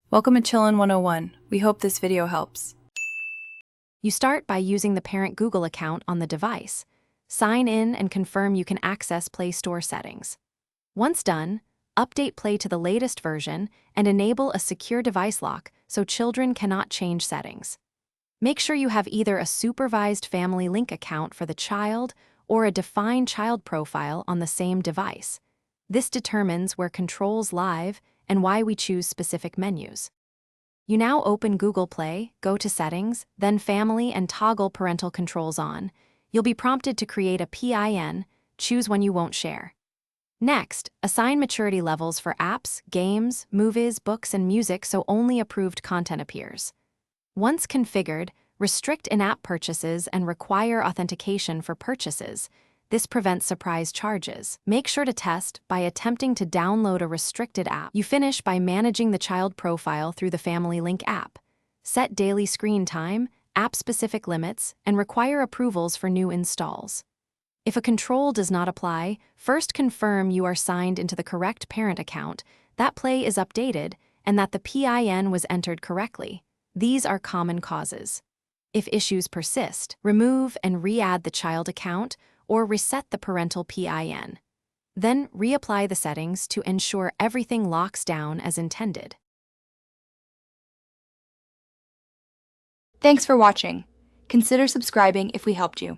Welcome to Chillin' 101. We hope this video helps. You start by using the parent Google account on the device. Sign in and confirm you can access Play Store settings. Once done, update Play to the latest version and enable a secure device lock so children cannot change settings. Make sure you have either a supervised family link account for the child or a defined child profile on the same device. This determines where controls live and why we choose specific menus. You now open Google Play, go to Settings, then Family and toggle Parental Controls on. You'll be prompted to create a PIN, choose one you won't share. Next, assign maturity levels for apps, games, movies, books, and music so only approved content appears. Once configured, restrict in-app purchases and require authentication for purchases. This prevents surprise charges. Make sure to test by attempting to download a restricted app. You finish by managing the child profile through the Family Link app. Set daily screen time, app-specific limits, and require approvals for new installs. If a control does not apply, first confirm you are signed into the correct parent account, that Play is updated, and that the PIN was entered correctly. These are common causes. If issues persist, remove and re-add the child account or reset the parental PIN. Then reapply the settings to ensure everything locks down as intended. Thanks for watching. Consider subscribing if we helped you.